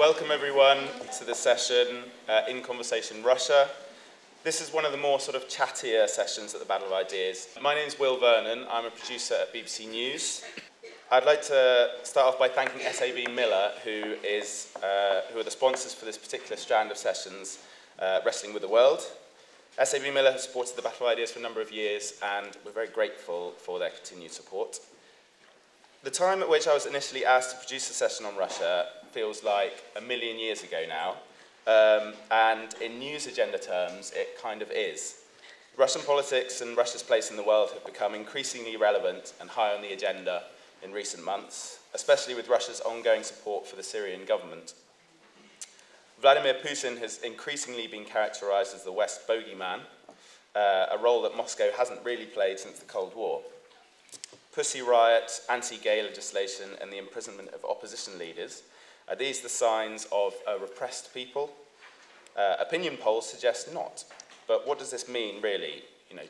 Welcome everyone to this session, In Conversation Russia. This is one of the more sort of chattier sessions at the Battle of Ideas. My name is Will Vernon, I'm a producer at BBC News. I'd like to start off by thanking SAB Miller, who are the sponsors for this particular strand of sessions, Wrestling with the World. SAB Miller has supported the Battle of Ideas for a number of years, and we're very grateful for their continued support. The time at which I was initially asked to produce a session on Russia feels like a million years ago now, and in news agenda terms, it kind of is. Russian politics and Russia's place in the world have become increasingly relevant and high on the agenda in recent months, especially with Russia's ongoing support for the Syrian government. Vladimir Putin has increasingly been characterized as the West bogeyman, a role that Moscow hasn't really played since the Cold War. Pussy Riot, anti-gay legislation, and the imprisonment of opposition leaders, are these the signs of a repressed people? Opinion polls suggest not. But what does this mean, really?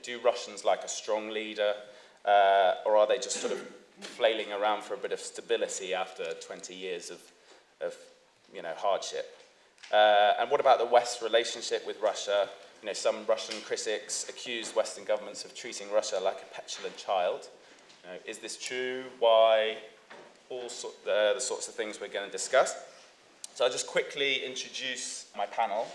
Do Russians like a strong leader, or are they just sort of flailing around for a bit of stability after 20 years of hardship? And what about the West's relationship with Russia? Some Russian critics accuse Western governments of treating Russia like a petulant child. Is this true? Why? All the sorts of things we're going to discuss. So I'll just quickly introduce my panel.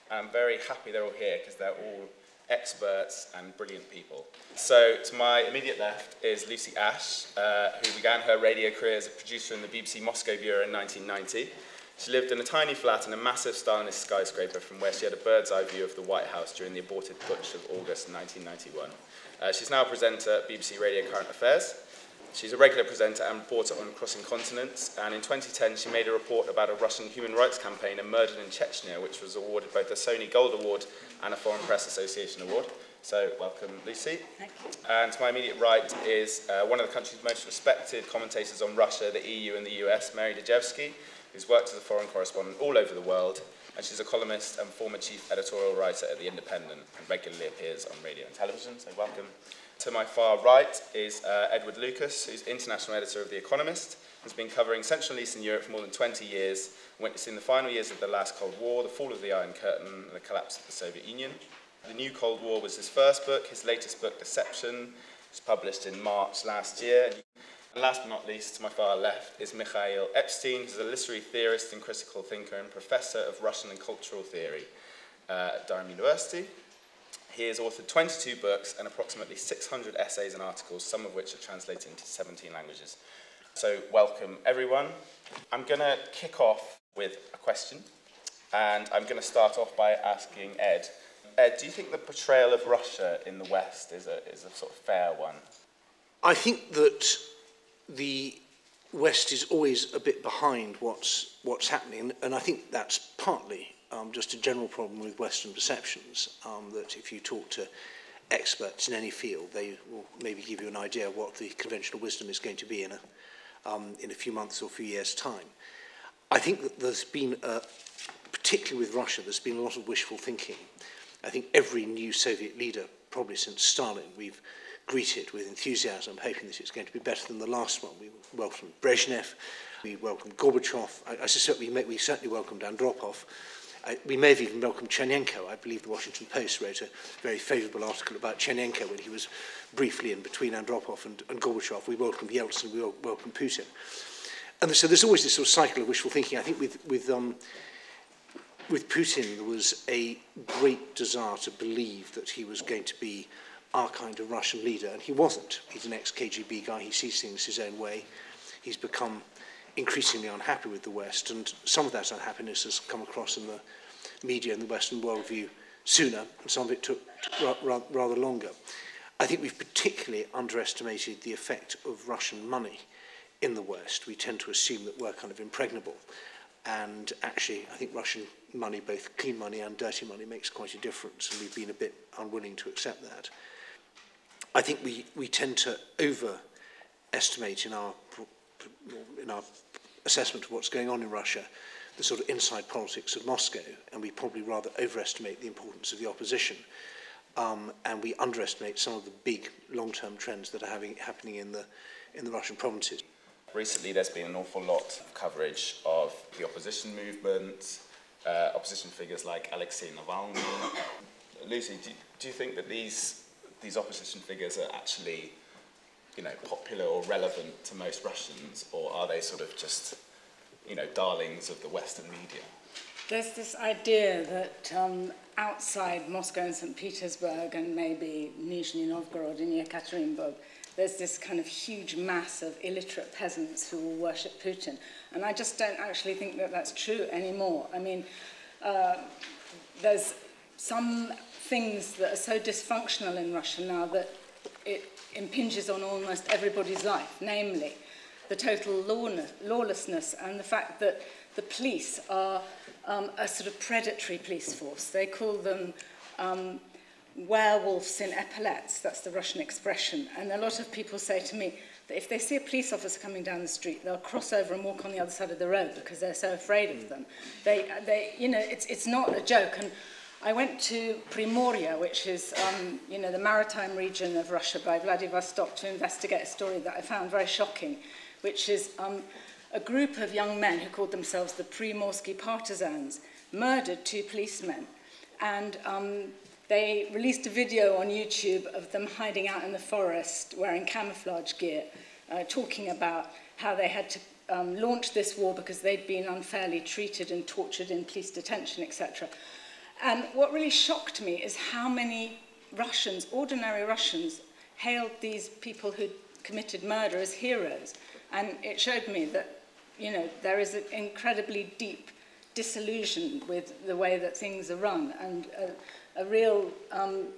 I'm very happy they're all here because they're all experts and brilliant people. So to my immediate left is Lucy Ash, who began her radio career as a producer in the BBC Moscow Bureau in 1990. She lived in a tiny flat in a massive Stalinist skyscraper from where she had a bird's eye view of the White House during the aborted putsch of August 1991. She's now a presenter at BBC Radio Current Affairs. She's a regular presenter and reporter on Crossing Continents, and in 2010 she made a report about a Russian human rights campaigner murdered in Chechnya, which was awarded both a Sony Gold Award and a Foreign Press Association Award. So welcome, Lucy. Thank you. And to my immediate right is one of the country's most respected commentators on Russia, the EU and the US, Mary Dejevsky, who's worked as a foreign correspondent all over the world, and she's a columnist and former chief editorial writer at The Independent and regularly appears on radio and television, so welcome. To my far right is Edward Lucas, who's international editor of The Economist, has been covering Central and Eastern Europe for more than 20 years, witnessing the final years of the last Cold War, the fall of the Iron Curtain, and the collapse of the Soviet Union. The New Cold War was his first book. His latest book, Deception, was published in March last year. And last but not least, to my far left, is Mikhail Epstein, who's a literary theorist and critical thinker and professor of Russian and cultural theory at Durham University. He has authored 22 books and approximately 600 essays and articles, some of which are translated into 17 languages. So welcome, everyone. I'm going to kick off with a question, and I'm going to start off by asking Ed. Ed, do you think the portrayal of Russia in the West is a sort of fair one? I think that the West is always a bit behind what's happening, and I think that's partly just a general problem with Western perceptions, that if you talk to experts in any field, they will maybe give you an idea of what the conventional wisdom is going to be in a few months or a few years' time. I think that there's been, particularly with Russia, there's been a lot of wishful thinking. I think every new Soviet leader, probably since Stalin, we've greeted with enthusiasm, hoping that it's going to be better than the last one. We welcomed Brezhnev, we welcomed Gorbachev, I suspect we certainly welcomed Andropov. We may have even welcomed Chernenko. I believe the Washington Post wrote a very favourable article about Chernenko when he was briefly in between Andropov and Gorbachev. We welcomed Yeltsin, we welcomed Putin. And so there's always this sort of cycle of wishful thinking. I think with Putin there was a great desire to believe that he was going to be our kind of Russian leader, and he wasn't. He's an ex-KGB guy, he sees things his own way. He's become increasingly unhappy with the West, and some of that unhappiness has come across in the media and the Western worldview sooner, and some of it took rather longer. I think we've particularly underestimated the effect of Russian money in the West. We tend to assume that we're kind of impregnable, and actually I think Russian money, both clean money and dirty money, makes quite a difference, and we've been a bit unwilling to accept that. I think we tend to overestimate in our assessment of what's going on in Russia the sort of inside politics of Moscow, and we probably rather overestimate the importance of the opposition, and we underestimate some of the big long-term trends that are happening in the Russian provinces. Recently, there's been an awful lot of coverage of the opposition movement, opposition figures like Alexei Navalny. Lucy, do you think that these opposition figures are actually, popular or relevant to most Russians, or are they sort of just, darlings of the Western media? There's this idea that outside Moscow and St. Petersburg and maybe Nizhny Novgorod and Yekaterinburg, there's this kind of huge mass of illiterate peasants who will worship Putin. And I just don't actually think that that's true anymore. I mean, there's some things that are so dysfunctional in Russia now that it impinges on almost everybody's life, namely the total lawlessness and the fact that the police are a sort of predatory police force. They call them werewolves in epaulets, that's the Russian expression. And a lot of people say to me that if they see a police officer coming down the street, they'll cross over and walk on the other side of the road because they're so afraid of them. It's not a joke. And I went to Primorye, which is, the maritime region of Russia by Vladivostok, to investigate a story that I found very shocking, which is a group of young men who called themselves the Primorsky partisans murdered 2 policemen. And they released a video on YouTube of them hiding out in the forest wearing camouflage gear, talking about how they had to launch this war because they'd been unfairly treated and tortured in police detention, etc. And what really shocked me is how many Russians, ordinary Russians, hailed these people who'd committed murder as heroes. And it showed me that, there is an incredibly deep disillusion with the way that things are run and a real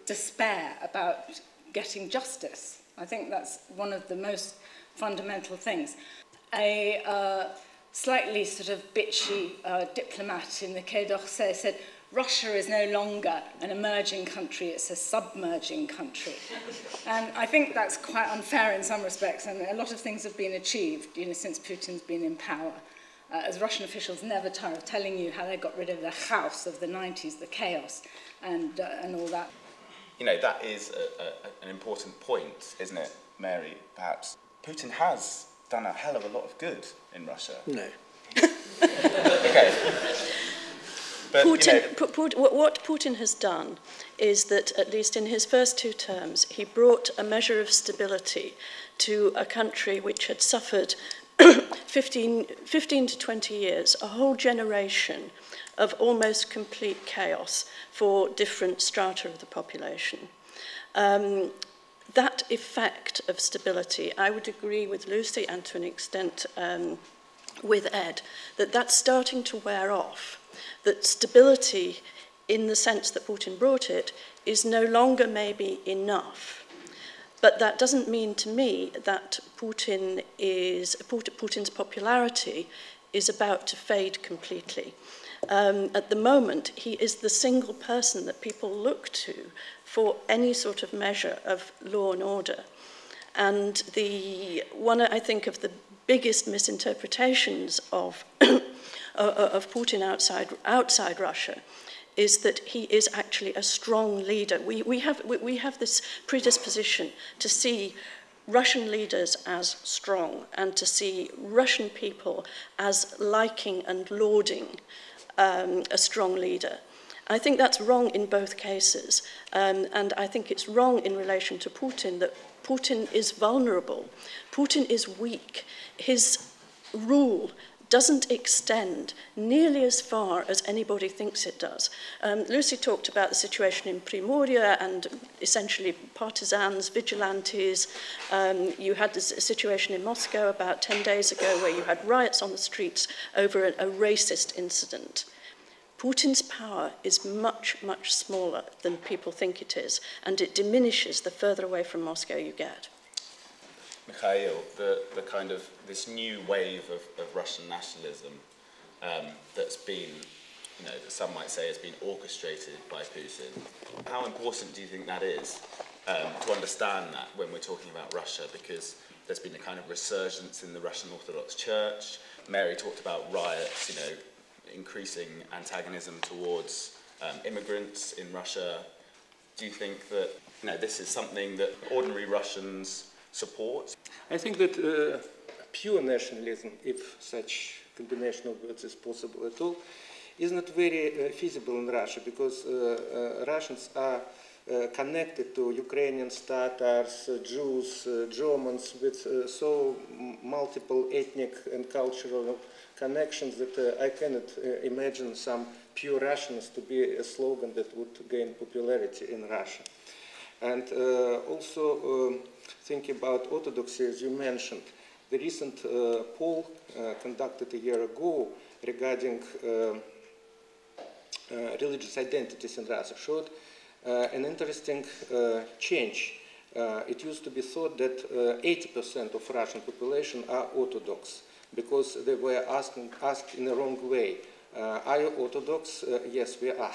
despair about getting justice. I think that's one of the most fundamental things. A slightly sort of bitchy diplomat in the Quai d'Orsay said, Russia is no longer an emerging country, it's a submerging country. And I think that's quite unfair in some respects, and a lot of things have been achieved, since Putin's been in power. As Russian officials never tire of telling you how they got rid of the chaos of the 90s, the chaos, and all that. That is an important point, isn't it, Mary, perhaps? Putin has done a hell of a lot of good in Russia. No. Okay. But, what Putin has done is that, at least in his first 2 terms, he brought a measure of stability to a country which had suffered 15 to 20 years, a whole generation of almost complete chaos for different strata of the population. That effect of stability, I would agree with Lucy and to an extent with Ed, that that's starting to wear off. That stability, in the sense that Putin brought it, is no longer maybe enough. But that doesn't mean to me that Putin's popularity is about to fade completely. At the moment, he is the single person that people look to for any sort of measure of law and order. And one, I think, of the biggest misinterpretations of Putin outside Russia is that he is actually a strong leader. We have this predisposition to see Russian leaders as strong and to see Russian people as liking and lauding a strong leader. I think that's wrong in both cases, and I think it's wrong in relation to Putin, that Putin is vulnerable. Putin is weak. His rule doesn't extend nearly as far as anybody thinks it does. Lucy talked about the situation in Primorye and essentially partisans, vigilantes. You had this situation in Moscow about 10 days ago where you had riots on the streets over a racist incident. Putin's power is much, much smaller than people think it is, and it diminishes the further away from Moscow you get. Mikhail, the kind of this new wave of Russian nationalism that's been, that some might say has been orchestrated by Putin. How important do you think that is to understand that when we're talking about Russia? Because there's been a kind of resurgence in the Russian Orthodox Church. Mary talked about riots, increasing antagonism towards immigrants in Russia. Do you think that this is something that ordinary Russians support? I think that pure nationalism, if such combination of words is possible at all, is not very feasible in Russia, because Russians are connected to Ukrainians, Tatars, Jews, Germans, with so multiple ethnic and cultural connections that I cannot imagine some pure Russians to be a slogan that would gain popularity in Russia. And also thinking about Orthodoxy, as you mentioned, the recent poll conducted a year ago regarding religious identities in Russia showed an interesting change. It used to be thought that 80% of Russian population are Orthodox, because they were asked in the wrong way. Are you Orthodox? Yes, we are.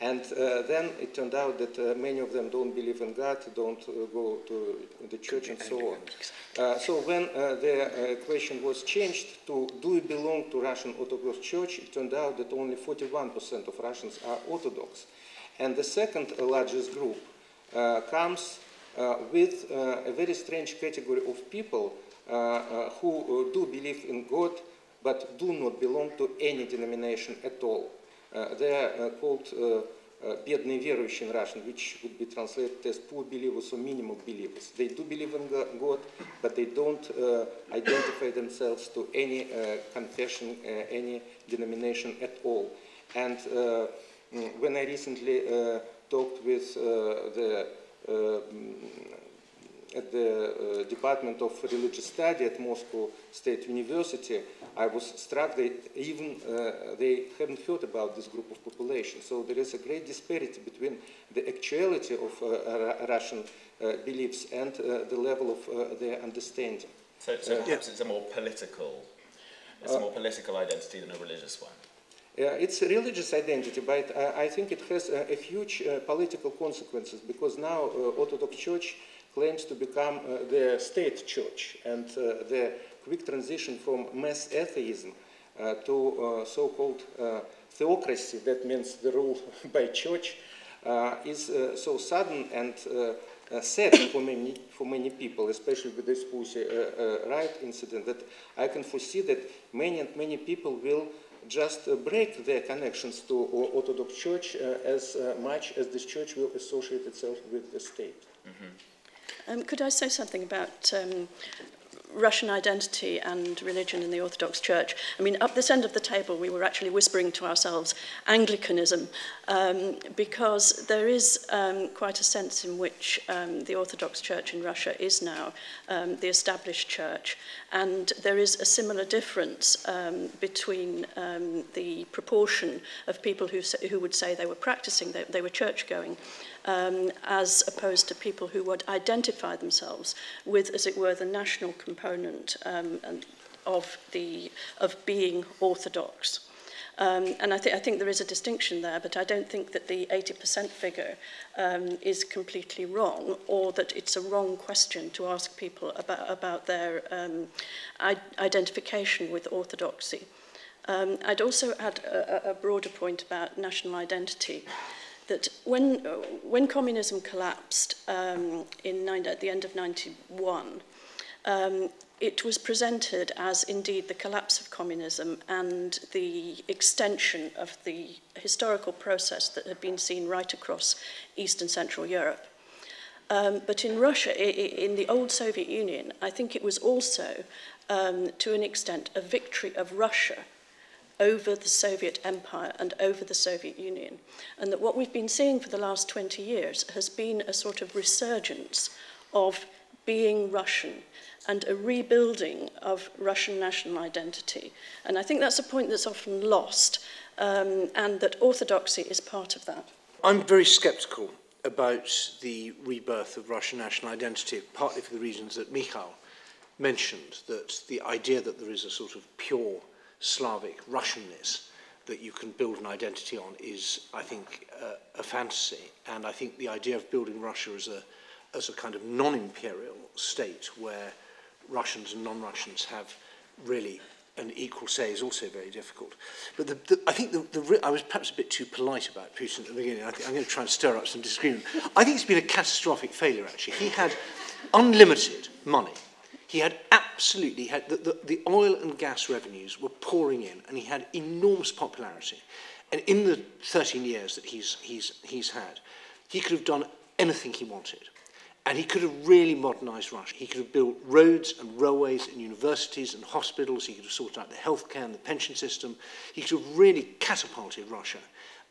And then it turned out that many of them don't believe in God, don't go to the church, and so on. So when the question was changed to do you belong to Russian Orthodox Church, it turned out that only 41% of Russians are Orthodox. And the second largest group comes with a very strange category of people who do believe in God, but do not belong to any denomination at all. They are called бедные верующие in Russian, which would be translated as poor believers or minimal believers. They do believe in God, but they don't identify themselves to any confession, any denomination at all. And when I recently talked with at the Department of Religious Study at Moscow State University, I was struck that even they haven't heard about this group of population. So there is a great disparity between the actuality of Russian beliefs and the level of their understanding. So perhaps it's a more political identity than a religious one. It's a religious identity, but I think it has a huge political consequences, because now Orthodox Church claims to become the state church, and the quick transition from mass atheism to so-called theocracy, that means the rule by church, is so sudden and sad for many people, especially with this Pussy Riot incident, that I can foresee that many people will just break their connections to Orthodox Church as much as this church will associate itself with the state. Mm-hmm. Could I say something about Russian identity and religion in the Orthodox Church? I mean, up this end of the table, we were actually whispering to ourselves Anglicanism, because there is quite a sense in which the Orthodox Church in Russia is now the established church, and there is a similar difference between the proportion of people who would say they were practicing, they were church-going, as opposed to people who would identify themselves with, as it were, the national component of being Orthodox. And I think there is a distinction there, but I don't think that the 80% figure is completely wrong, or that it's a wrong question to ask people about their identification with Orthodoxy. I'd also add a broader point about national identity, that when communism collapsed at the end of 91, it was presented as indeed the collapse of communism and the extension of the historical process that had been seen right across East and Central Europe. But in Russia, in the old Soviet Union, I think it was also, to an extent, a victory of Russia over the Soviet Empire and over the Soviet Union. And that what we've been seeing for the last 20 years has been a sort of resurgence of being Russian and a rebuilding of Russian national identity. And I think that's a point that's often lost, and that orthodoxy is part of that. I'm very sceptical about the rebirth of Russian national identity, partly for the reasons that Mikhail mentioned, that the idea that there is a sort of pure Slavic Russianness that you can build an identity on is, I think, a fantasy. And I think the idea of building Russia as a kind of non-imperial state where Russians and non-Russians have really an equal say is also very difficult. But I think I was perhaps a bit too polite about Putin at the beginning. I'm going to try and stir up some disagreement. I think it's been a catastrophic failure, actually. He had unlimited money. He had absolutely, the oil and gas revenues were pouring in, and he had enormous popularity. And in the 13 years that he's had, he could have done anything he wanted. And he could have really modernised Russia. He could have built roads and railways and universities and hospitals. He could have sorted out the healthcare and the pension system. He could have really catapulted Russia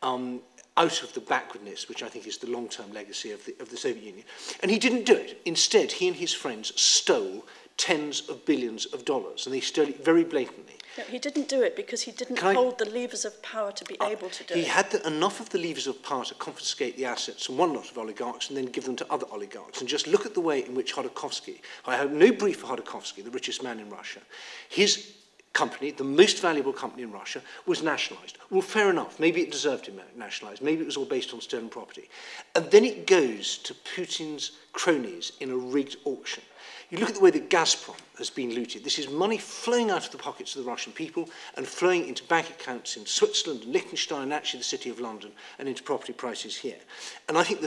out of the backwardness, which I think is the long-term legacy of the Soviet Union. And he didn't do it. Instead, he and his friends stole tens of billions of dollars, and they stole it very blatantly. No, he didn't do it because he didn't hold the levers of power to be able to do it. He had enough of the levers of power to confiscate the assets from one lot of oligarchs and then give them to other oligarchs. And just look at the way in which Khodorkovsky, I have no brief for Khodorkovsky, the richest man in Russia, his company, the most valuable company in Russia, was nationalised. Well, fair enough. Maybe it deserved to be nationalised. Maybe it was all based on stolen property. And then it goes to Putin's cronies in a rigged auction. You look at the way that Gazprom has been looted. This is money flowing out of the pockets of the Russian people and flowing into bank accounts in Switzerland and Liechtenstein and actually the city of London and into property prices here. And I think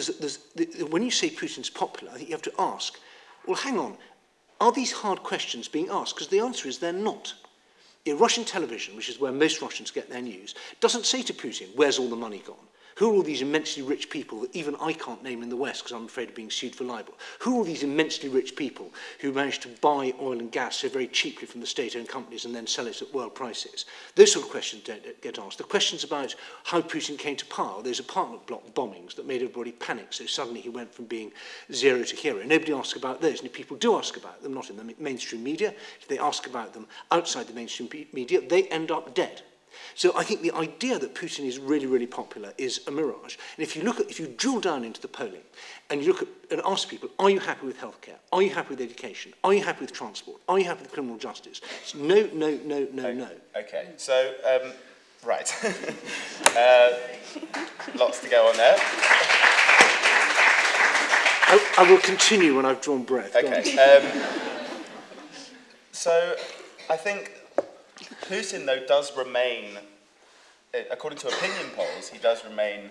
when you say Putin's popular, I think you have to ask, well, hang on, are these hard questions being asked? Because the answer is they're not. Russian television, which is where most Russians get their news, doesn't say to Putin, where's all the money gone? Who are all these immensely rich people that even I can't name in the West because I'm afraid of being sued for libel? Who are all these immensely rich people who managed to buy oil and gas so very cheaply from the state-owned companies and then sell it at world prices? Those sort of questions don't get asked. The questions about how Putin came to power, those apartment block bombings that made everybody panic, so suddenly he went from being zero to hero. Nobody asks about those, and if people do ask about them, not in the mainstream media, if they ask about them outside the mainstream media, they end up dead. So I think the idea that Putin is really, really popular is a mirage. And if you drill down into the polling and you look at and ask people, are you happy with healthcare? Are you happy with education? Are you happy with transport? Are you happy with criminal justice? It's no, no, no, no, no. Okay, so, right. Lots to go on there. I will continue when I've drawn breath. Okay. So I think Putin, though, does remain, according to opinion polls, he does remain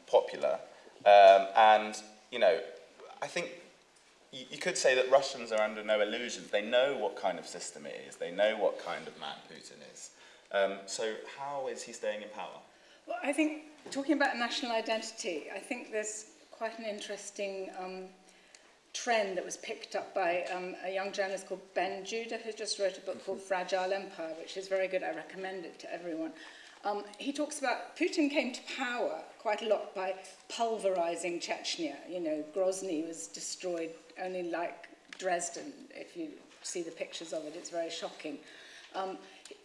popular. And, you know, I think you could say that Russians are under no illusions. They know what kind of system it is. They know what kind of man Putin is. So how is he staying in power? Well, I think, talking about national identity, I think there's quite an interesting trend that was picked up by a young journalist called Ben Judah, who just wrote a book called Fragile Empire, which is very good. I recommend it to everyone. He talks about Putin came to power quite a lot by pulverizing Chechnya. You know, Grozny was destroyed only like Dresden. If you see the pictures of it, it's very shocking.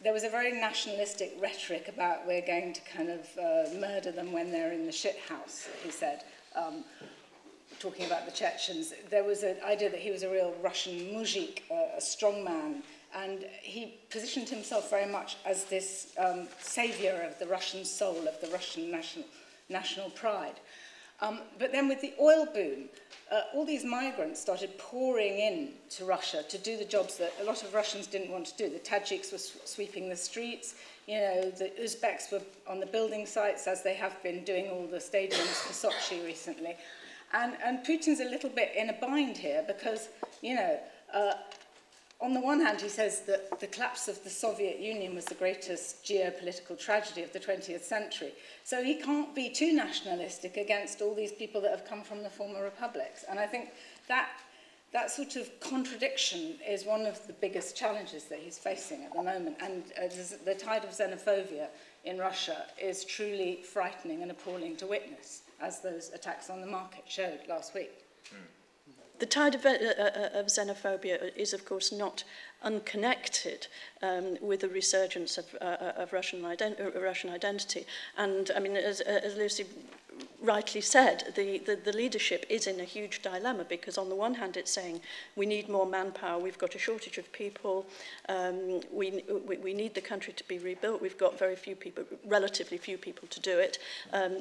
There was a very nationalistic rhetoric about we're going to kind of murder them when they're in the shit house, he said. Talking about the Chechens, there was an idea that he was a real Russian mujik, a strong man, and he positioned himself very much as this saviour of the Russian soul, of the Russian national pride. But then with the oil boom, all these migrants started pouring in to Russia to do the jobs that a lot of Russians didn't want to do. The Tajiks were sweeping the streets, you know, the Uzbeks were on the building sites, as they have been doing all the stadiums for Sochi recently. And Putin's a little bit in a bind here because, you know, on the one hand, he says that the collapse of the Soviet Union was the greatest geopolitical tragedy of the 20th century. So he can't be too nationalistic against all these people that have come from the former republics. And I think that sort of contradiction is one of the biggest challenges that he's facing at the moment. And the tide of xenophobia in Russia is truly frightening and appalling to witness, as those attacks on the market showed last week. The tide of xenophobia is, of course, not unconnected with the resurgence of Russian identity. And, I mean, as Lucy rightly said, the leadership is in a huge dilemma because on the one hand it's saying we need more manpower, we've got a shortage of people, we need the country to be rebuilt, we've got very few people, relatively few people to do it.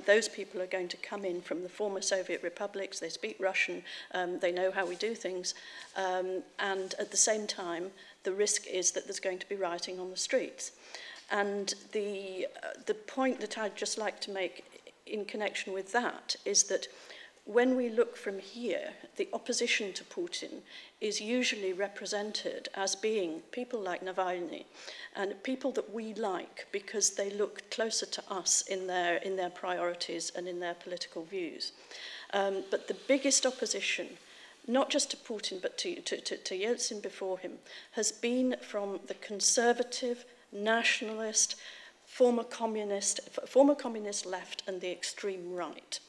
Those people are going to come in from the former Soviet republics, they speak Russian, they know how we do things, and at the same time the risk is that there's going to be rioting on the streets. And the point that I'd just like to make in connection with that is that when we look from here, the opposition to Putin is usually represented as being people like Navalny and people that we like because they look closer to us in their priorities and in their political views. But the biggest opposition, not just to Putin but to Yeltsin before him, has been from the conservative, nationalist, former communist left and the extreme right.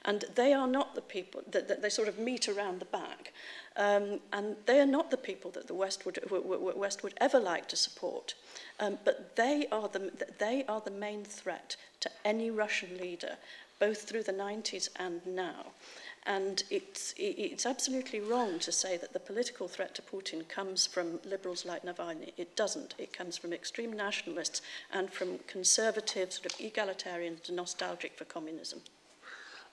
And they are not the people that they sort of meet around the back. And they are not the people that the West would ever like to support. But they are the main threat to any Russian leader, both through the 90s and now. And it's absolutely wrong to say that the political threat to Putin comes from liberals like Navalny. It doesn't. It comes from extreme nationalists and from conservative, sort of egalitarians, nostalgic for communism.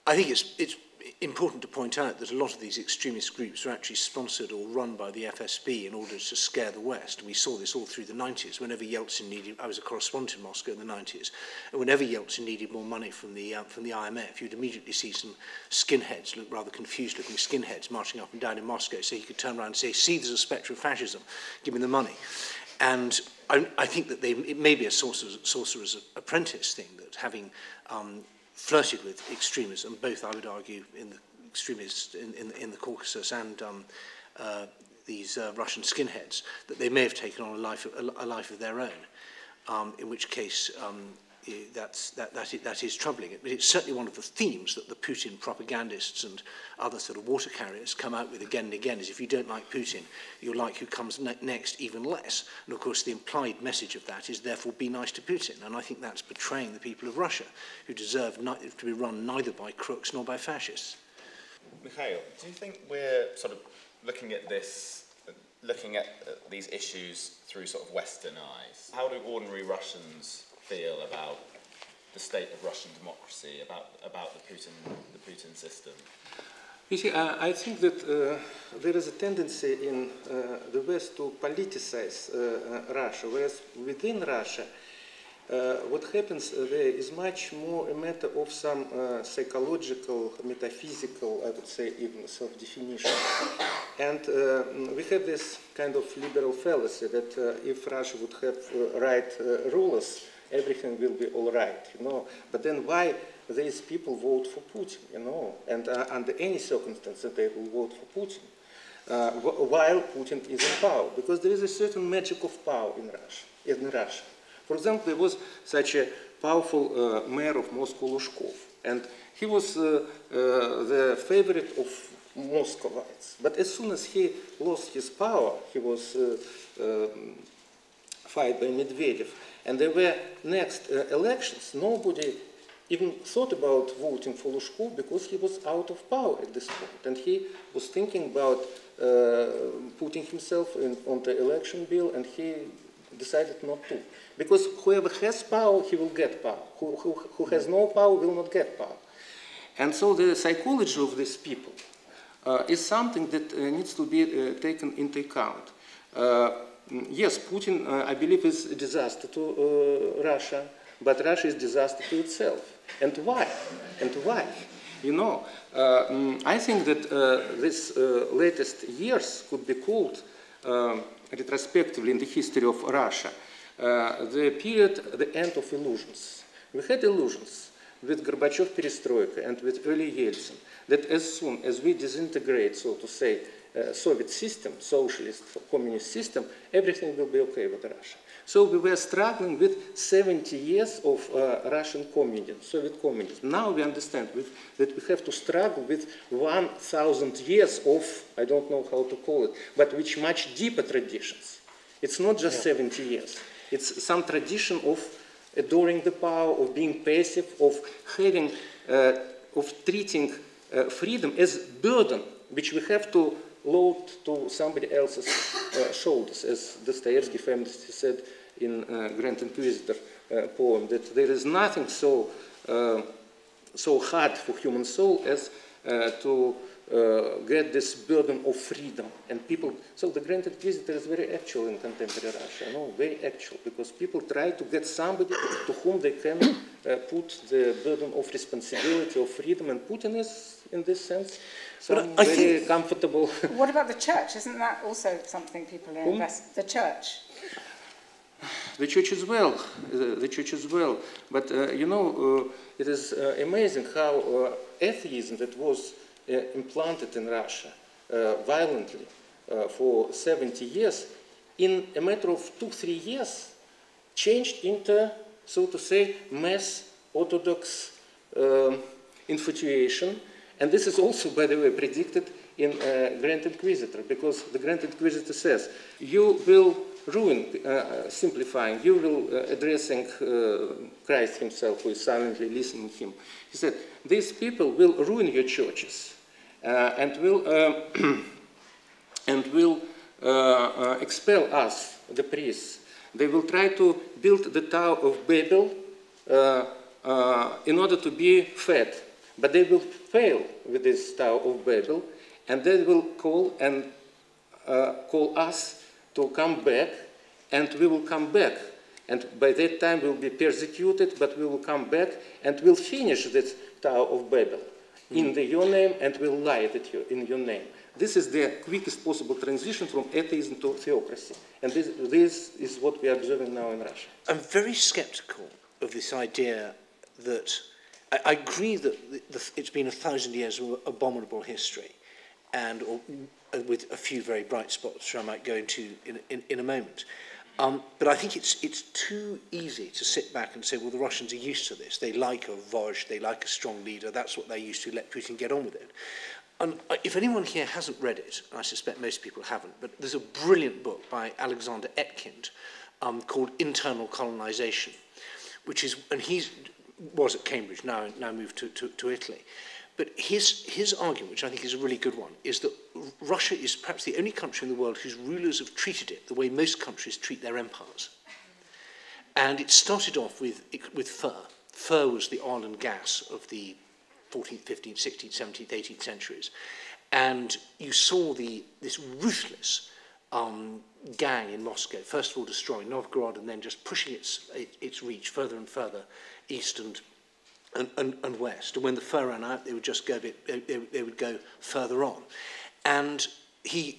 I think it's important to point out that a lot of these extremist groups are actually sponsored or run by the FSB in order to scare the West. And we saw this all through the 90s. Whenever Yeltsin needed, I was a correspondent in Moscow in the 90s, and whenever Yeltsin needed more money from the IMF, you'd immediately see some skinheads, rather confused-looking skinheads, marching up and down in Moscow, so he could turn around and say, "See, there's a spectre of fascism. Give me the money." And I think that it may be a sorcerer's apprentice thing, that having flirted with extremism, both, I would argue, in the extremists in the Caucasus and these Russian skinheads, that they may have taken on a life of their own, in which case that is troubling. But it's certainly one of the themes that the Putin propagandists and other sort of water carriers come out with again and again, is if you don't like Putin, you'll like who comes next even less. And of course the implied message of that is therefore be nice to Putin. And I think that's betraying the people of Russia, who deserve to be run neither by crooks nor by fascists. Mikhail, do you think we're sort of looking at these issues through sort of Western eyes? How do ordinary Russians feel about the state of Russian democracy, about the Putin system? You see, I think that there is a tendency in the West to politicize Russia, whereas within Russia, what happens there is much more a matter of some psychological, metaphysical, I would say even self-definition. And we have this kind of liberal fallacy that if Russia would have right rulers, everything will be all right, you know. But then why these people vote for Putin, you know? And under any circumstances they will vote for Putin while Putin is in power, because there is a certain magic of power in Russia. For example, there was such a powerful mayor of Moscow, Lushkov, and he was the favorite of Moscovites. But as soon as he lost his power, he was fired by Medvedev. And there were next elections. Nobody even thought about voting for Lushkov because he was out of power at this point. And he was thinking about putting himself on the election bill, and he decided not to. Because whoever has power, he will get power. Who has no power will not get power. And so the psychology of these people is something that needs to be taken into account. Yes, Putin, I believe, is a disaster to Russia, but Russia is a disaster to itself. And why? And why? You know, I think that these latest years could be called, retrospectively in the history of Russia, the period, the end of illusions. We had illusions with Gorbachev perestroika and with early Yeltsin, that as soon as we disintegrate, so to say, Soviet system, socialist, communist system, everything will be okay with Russia. So we were struggling with 70 years of Russian communism, Soviet communism. Now we understand that we have to struggle with 1,000 years of, I don't know how to call it, but which much deeper traditions. It's not just 70 years. It's some tradition of adoring the power, of being passive, of having, of treating freedom as burden, which we have to load to somebody else's shoulders, as Dostoevsky famously said in Grand Inquisitor poem, that there is nothing so hard for human soul as to get this burden of freedom. And people, so the Grand Inquisitor is very actual in contemporary Russia, very actual, because people try to get somebody to whom they can put the burden of responsibility, of freedom, and Putin is in this sense. Some very comfortable. What about the church? Isn't that also something people are invested? The church. The church as well. The church as well. But you know, it is amazing how atheism that was implanted in Russia violently for 70 years, in a matter of 2-3 years, changed into, so to say, mass Orthodox infatuation. And this is also, by the way, predicted in Grand Inquisitor, because the Grand Inquisitor says, you will ruin, simplifying, you will addressing Christ himself, who is silently listening to him. He said, these people will ruin your churches and will expel us, the priests. They will try to build the Tower of Babel in order to be fed. But they will fail with this Tower of Babel, and they will call us to come back, and we will come back. And by that time we will be persecuted, but we will come back and we'll finish this Tower of Babel in your name, and we'll lie at you in your name. This is the quickest possible transition from atheism to theocracy. And this is what we are observing now in Russia. I'm very skeptical of this idea that I agree that it's been 1,000 years of abominable history, and with a few very bright spots, which I might go into in a moment. But I think it's too easy to sit back and say, well, the Russians are used to this. They like a Vozh, they like a strong leader. That's what they're used to. Let Putin get on with it. And if anyone here hasn't read it, I suspect most people haven't, but there's a brilliant book by Alexander Etkind called Internal Colonization, which is, and he was at Cambridge, now moved to Italy. But his argument, which I think is a really good one, is that Russia is perhaps the only country in the world whose rulers have treated it the way most countries treat their empires. And it started off with fur. Fur was the oil and gas of the 14th, 15th, 16th, 17th, 18th centuries. And you saw this ruthless gang in Moscow, first of all destroying Novgorod and then just pushing its reach further and further east and west. And when the fur ran out, they would just go they would go further on. And his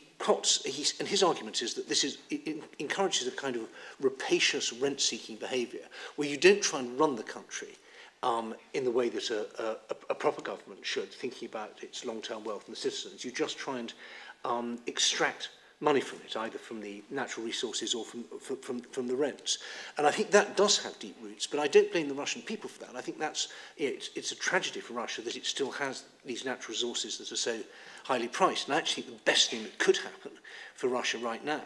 argument is that it encourages a kind of rapacious rent-seeking behaviour, where you don't try and run the country in the way that a proper government should, thinking about its long-term wealth and the citizens. You just try and extract money from it, either from the natural resources or from the rents. And I think that does have deep roots, but I don't blame the Russian people for that. I think it's a tragedy for Russia that it still has these natural resources that are so highly priced. And I actually think the best thing that could happen for Russia right now,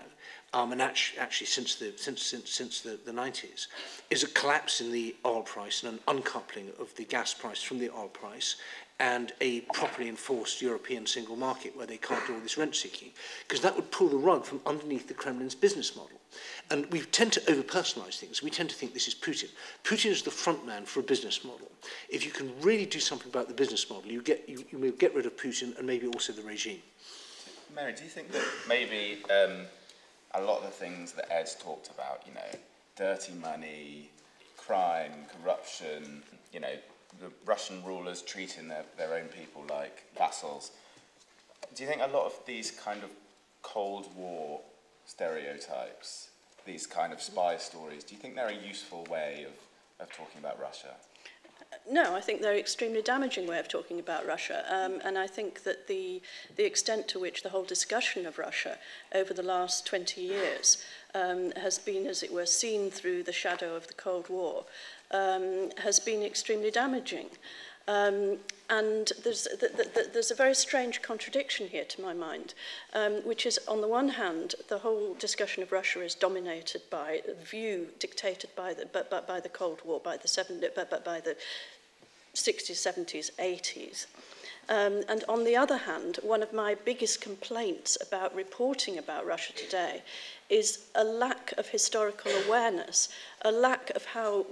and actually since the 90s, is a collapse in the oil price and an uncoupling of the gas price from the oil price, and a properly enforced European single market where they can't do all this rent-seeking, because that would pull the rug from underneath the Kremlin's business model. And we tend to over-personalize things. We tend to think this is Putin. Putin is the front man for a business model. If you can really do something about the business model, you may get rid of Putin and maybe also the regime. Mary, do you think that maybe a lot of the things that Ed's talked about, you know, dirty money, crime, corruption, you know, the Russian rulers treating their own people like vassals. Do you think a lot of these kind of Cold War stereotypes, these kind of spy stories, do you think they're a useful way of talking about Russia? No, I think they're an extremely damaging way of talking about Russia. And I think that the extent to which the whole discussion of Russia over the last 20 years has been, as it were, seen through the shadow of the Cold War, has been extremely damaging. And there's a very strange contradiction here to my mind, which is, on the one hand, the whole discussion of Russia is dominated by a view dictated by the Cold War, by the 60s, 70s, 80s. And on the other hand, one of my biggest complaints about reporting about Russia today is a lack of historical awareness, a lack of how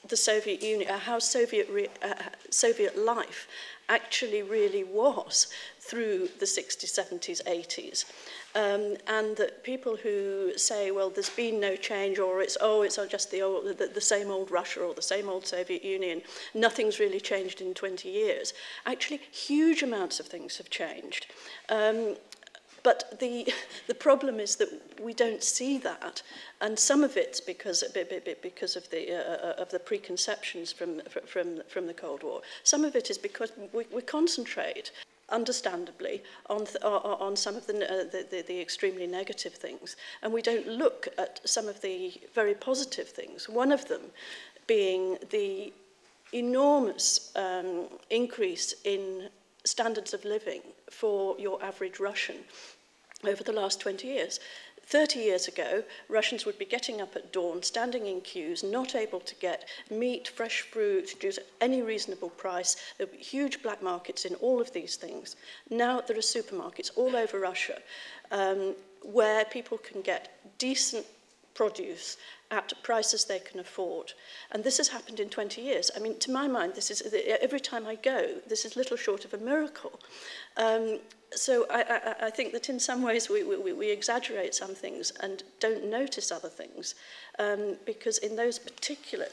the Soviet Union, how Soviet life actually really was through the 60s, 70s, 80s. And that people who say, well, there's been no change, or it's just the same old Russia or the same old Soviet Union, nothing's really changed in 20 years. Actually, huge amounts of things have changed. But the problem is that we don't see that, and some of it's because of the preconceptions from the Cold War. Some of it is because we concentrate, understandably, on some of the extremely negative things, and we don't look at some of the very positive things. One of them being the enormous increase in standards of living for your average Russian over the last 20 years. 30 years ago, Russians would be getting up at dawn, standing in queues, not able to get meat, fresh fruit, juice at any reasonable price. There would be huge black markets in all of these things. Now there are supermarkets all over Russia where people can get decent produce at prices they can afford. And this has happened in 20 years. I mean, to my mind, this is, every time I go, this is little short of a miracle. So I think that in some ways we exaggerate some things and don't notice other things, because in those particular,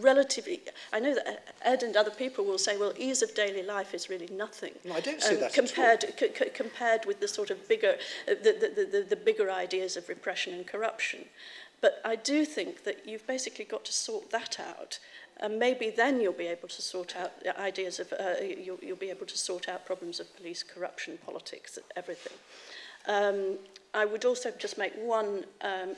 relatively, I know that Ed and other people will say, well, ease of daily life is really nothing. No, I don't say that compared with the sort of bigger, the bigger ideas of repression and corruption. But I do think that you've basically got to sort that out. And maybe then you'll be able to sort out ideas of, you'll be able to sort out problems of police corruption, politics, everything. I would also just make one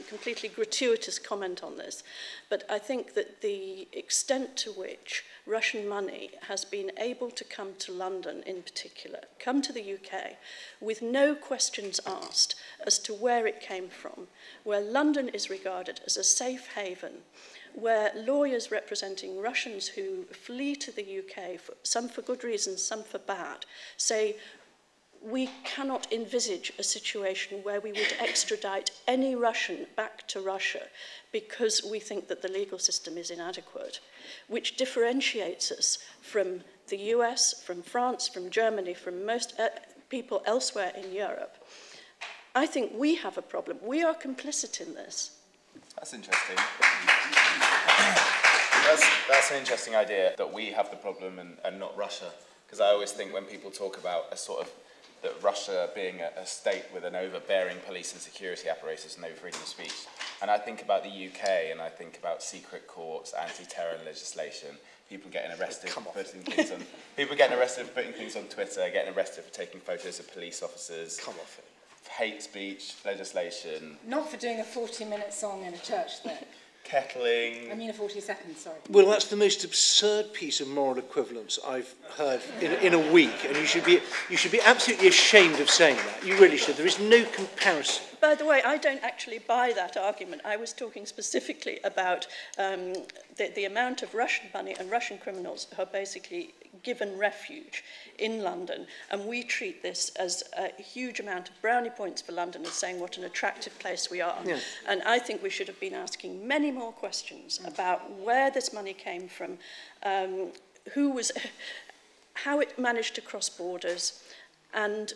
completely gratuitous comment on this, but I think that the extent to which Russian money has been able to come to London in particular, come to the UK, with no questions asked as to where it came from, where London is regarded as a safe haven, where lawyers representing Russians who flee to the UK, some for good reasons, some for bad, say, we cannot envisage a situation where we would extradite any Russian back to Russia because we think that the legal system is inadequate, which differentiates us from the US, from France, from Germany, from most people elsewhere in Europe. I think we have a problem. We are complicit in this. That's interesting. That's an interesting idea, that we have the problem and not Russia. Because I always think when people talk about a sort of that Russia being a state with an overbearing police and security apparatus and no freedom of speech. And I think about the UK and I think about secret courts, anti-terror legislation, people getting arrested for putting things on Twitter, getting arrested for taking photos of police officers. Come off it. Hate speech legislation. Not for doing a 40-minute song in a church, though. Kettling. I mean a 40-second, sorry. Well, that's the most absurd piece of moral equivalence I've heard in a week, and you should be absolutely ashamed of saying that. You really should. There is no comparison. By the way, I don't actually buy that argument. I was talking specifically about the amount of Russian money and Russian criminals who are basically given refuge in London, and we treat this as a huge amount of brownie points for London as saying what an attractive place we are. Yeah. And I think we should have been asking many more questions about where this money came from, how it managed to cross borders, and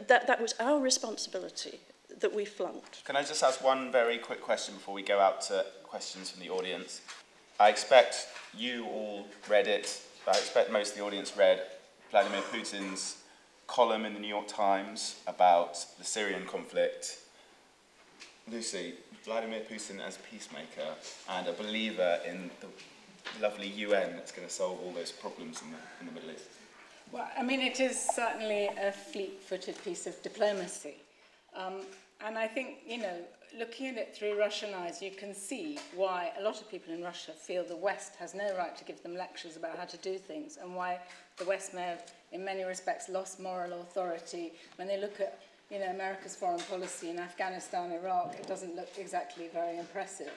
that was our responsibility that we flunked. Can I just ask one very quick question before we go out to questions from the audience? I expect you all read it. I expect most of the audience read Vladimir Putin's column in the New York Times about the Syrian conflict. Lucy, Vladimir Putin as a peacemaker and a believer in the lovely UN that's going to solve all those problems in the Middle East. Well, I mean, it is certainly a fleet-footed piece of diplomacy. And I think, you know, looking at it through Russian eyes, you can see why a lot of people in Russia feel the West has no right to give them lectures about how to do things, and why the West may have, in many respects, lost moral authority. When they look at, you know, America's foreign policy in Afghanistan, Iraq, it doesn't look exactly very impressive.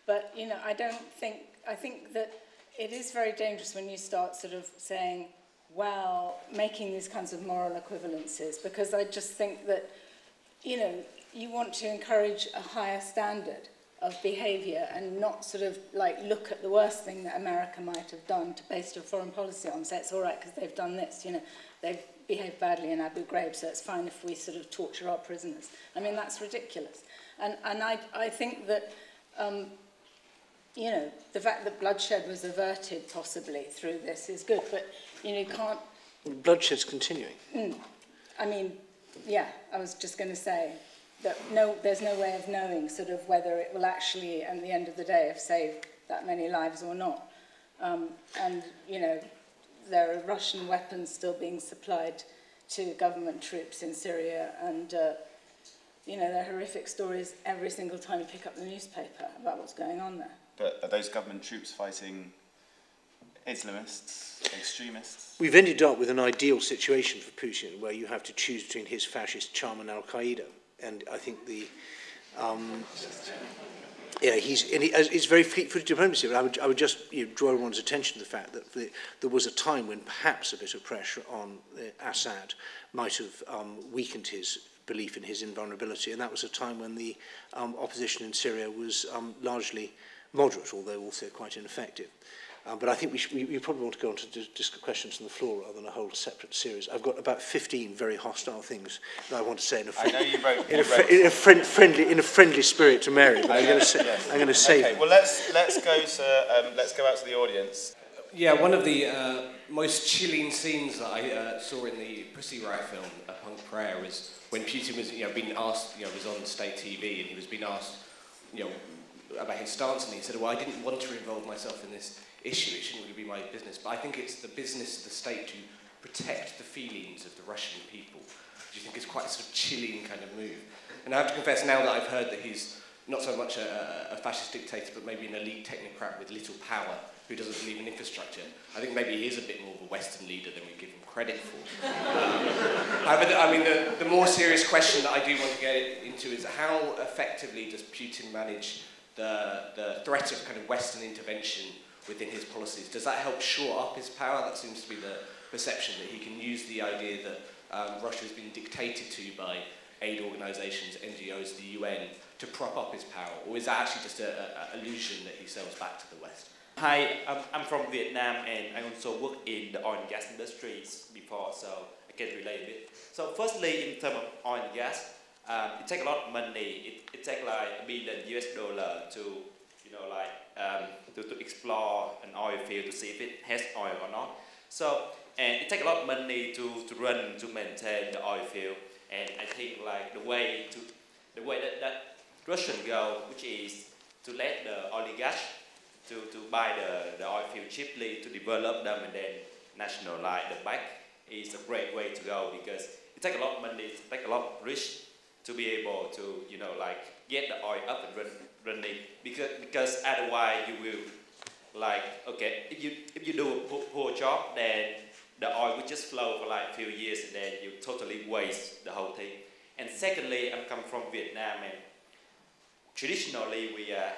But, you know, I think that it is very dangerous when you start sort of saying, well, making these kinds of moral equivalences, because I just think that, you know, you want to encourage a higher standard. behaviour and not sort of like look at the worst thing that America might have done to base their foreign policy on. Say it's all right because they've done this, you know, they've behaved badly in Abu Ghraib, so it's fine if we sort of torture our prisoners. I mean, that's ridiculous. And I think that, you know, the fact that bloodshed was averted possibly through this is good, but, you know, you can't... Bloodshed's continuing. I mean, yeah, I was just going to say that there's no way of knowing sort of whether it will actually, at the end of the day, have saved that many lives or not. And, you know, there are Russian weapons still being supplied to government troops in Syria, and, you know, there are horrific stories every single time you pick up the newspaper about what's going on there. But are those government troops fighting Islamists, extremists? We've ended up with an ideal situation for Putin where you have to choose between his fascist charm and Al-Qaeda. And I think it's very fleet-footed diplomacy. But I would just draw everyone's attention to the fact that there was a time when perhaps a bit of pressure on Assad might have weakened his belief in his invulnerability. And that was a time when the opposition in Syria was largely moderate, although also quite ineffective. But I think we probably want to go on to questions from the floor rather than a whole separate series. I've got about 15 very hostile things that I want to say in a friendly spirit to Mary. But I'm going to save. Okay, well let's go out to the audience. Yeah, one of the most chilling scenes that I saw in the Pussy Riot film, A Punk Prayer, was when Putin was being asked, was on state TV, and he was being asked, about his stance, and he said, well, I didn't want to involve myself in this issue, it shouldn't really be my business, but I think it's the business of the state to protect the feelings of the Russian people. Do you think it's quite a sort of chilling kind of move? And I have to confess, now that I've heard that he's not so much a fascist dictator, but maybe an elite technocrat with little power who doesn't believe in infrastructure, I think maybe he is a bit more of a Western leader than we give him credit for. I mean, the more serious question that I do want to get into is how effectively does Putin manage the threat of kind of Western intervention within his policies? Does that help shore up his power? That seems to be the perception, that he can use the idea that Russia has been dictated to by aid organisations, NGOs, the UN, to prop up his power? Or is that actually just an illusion that he sells back to the West? Hi, I'm from Vietnam, and I also work in the oil and gas industries before, so I can relate a bit. So firstly, in terms of oil and gas, it takes a lot of money. It takes like $1 billion to, to explore an oil field to see if it has oil or not. So, and it takes a lot of money to maintain the oil field. And I think like the way that Russian go, which is to let the oligarchs to buy the oil field cheaply, to develop them and then nationalize the back, is a great way to go, because it takes a lot of money, it takes a lot of risk to be able to, get the oil up and running, because otherwise you will, if you do a poor job, then the oil will just flow for like a few years and then you totally waste the whole thing. And secondly, I'm coming from Vietnam, and traditionally we are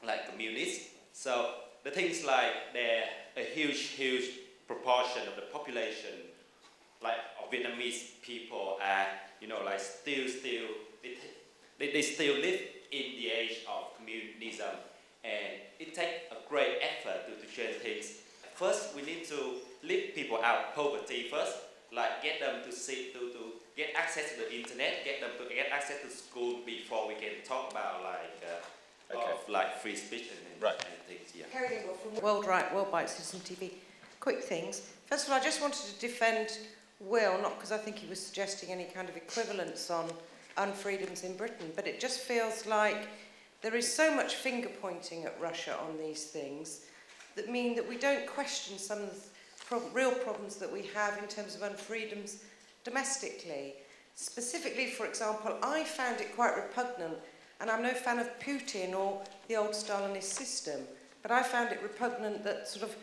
like communists. So the things like there a huge proportion of the population, like of Vietnamese people, are they still live in the age of communism, and it takes a great effort to change things. First, we need to lift people out of poverty first, like get them to get access to the internet, get them to get access to school before we can talk about free speech and things. Yeah. From WORLDwrite, Citizen TV. Quick things. First of all, I just wanted to defend Will, not because I think he was suggesting any kind of equivalence on unfreedoms in Britain, but it just feels like there is so much finger pointing at Russia on these things that mean that we don't question some of the real problems that we have in terms of unfreedoms domestically. Specifically, for example, I found it quite repugnant, and I'm no fan of Putin or the old Stalinist system, but I found it repugnant that sort of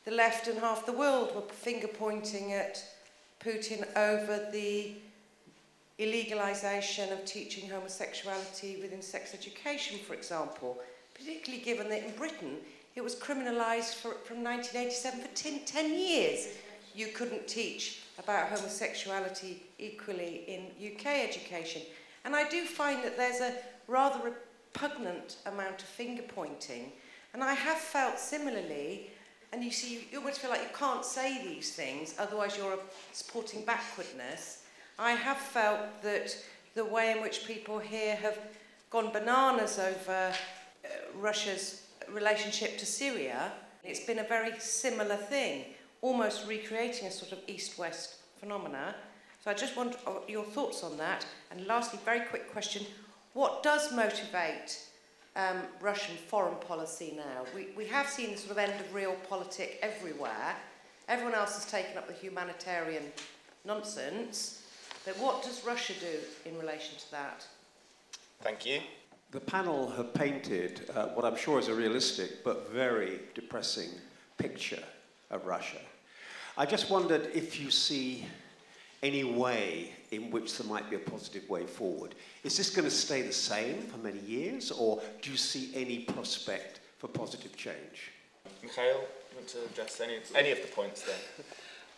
the left and half the world were finger pointing at Putin over the illegalisation of teaching homosexuality within sex education, for example, particularly given that in Britain it was criminalised from 1987 for 10 years. You couldn't teach about homosexuality equally in UK education. And I do find that there's a rather pugnant amount of finger pointing. And I have felt similarly, and you see, you almost feel like you can't say these things, otherwise you're supporting backwardness. I have felt that the way in which people here have gone bananas over Russia's relationship to Syria, it's been a very similar thing, almost recreating a sort of East-West phenomena. So I just want your thoughts on that. And lastly, very quick question, what does motivate Russian foreign policy now? We have seen the sort of end of realpolitik everywhere. Everyone else has taken up the humanitarian nonsense. But what does Russia do in relation to that? Thank you. The panel have painted what I'm sure is a realistic but very depressing picture of Russia. I just wondered if you see any way in which there might be a positive way forward. Is this going to stay the same for many years, or do you see any prospect for positive change? Mikhail, you want to address any of the points there?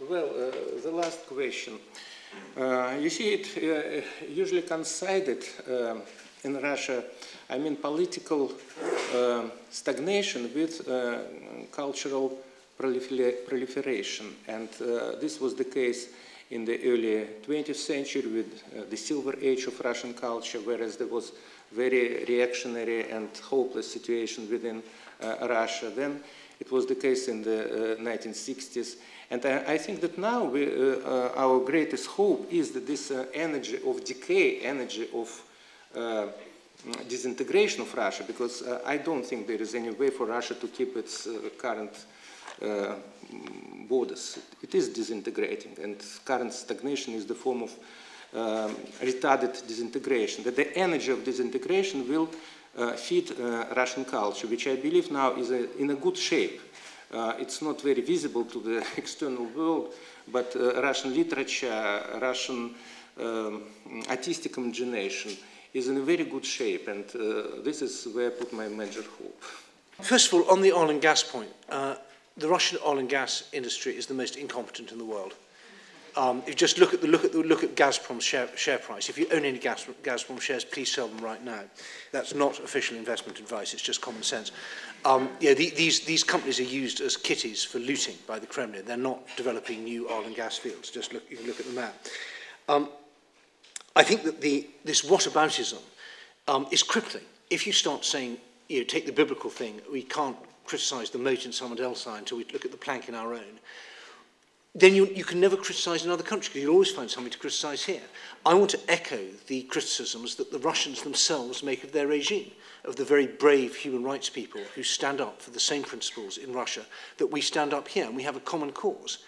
Well, the last question. You see, it usually coincided in Russia, I mean, political stagnation with cultural proliferation. And this was the case in the early 20th century with the silver age of Russian culture, whereas there was very reactionary and hopeless situation within Russia. Then it was the case in the 1960s. And I think that now our greatest hope is that this energy of decay, energy of disintegration of Russia, because I don't think there is any way for Russia to keep its current borders. It is disintegrating, and current stagnation is the form of retarded disintegration. That the energy of disintegration will feed Russian culture, which I believe now is in a good shape. It's not very visible to the external world, but Russian literature, Russian artistic imagination is in a very good shape, and this is where I put my major hope. First of all, on the oil and gas point, the Russian oil and gas industry is the most incompetent in the world. If you just look at Gazprom's share price. If you own any Gazprom shares, please sell them right now. That's not official investment advice. It's just common sense. These companies are used as kitties for looting by the Kremlin. They're not developing new oil and gas fields. Just look. You can look at the map. I think that this whataboutism is crippling. If you start saying, take the biblical thing, we can't criticise the mote in someone else's eye until we look at the plank in our own, then you can never criticise another country, because you'll always find something to criticise here. I want to echo the criticisms that the Russians themselves make of their regime, of the very brave human rights people who stand up for the same principles in Russia that we stand up here, and we have a common cause.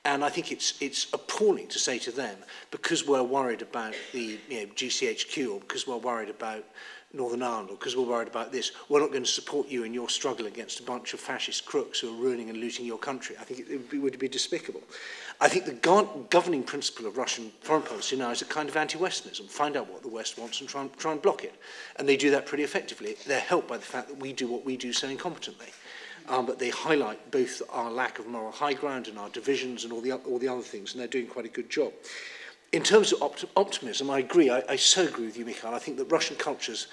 And I think it's appalling to say to them, because we're worried about the GCHQ, or because we're worried about Northern Ireland, or because we're worried about this, we're not going to support you in your struggle against a bunch of fascist crooks who are ruining and looting your country. I think it would be despicable. I think the governing principle of Russian foreign policy now is a kind of anti-Westernism. Find out what the West wants and try and block it. And they do that pretty effectively. They're helped by the fact that we do what we do so incompetently. But they highlight both our lack of moral high ground and our divisions and all the other things, and they're doing quite a good job. In terms of optimism, I agree. I so agree with you, Mikhail. I think that Russian cultures,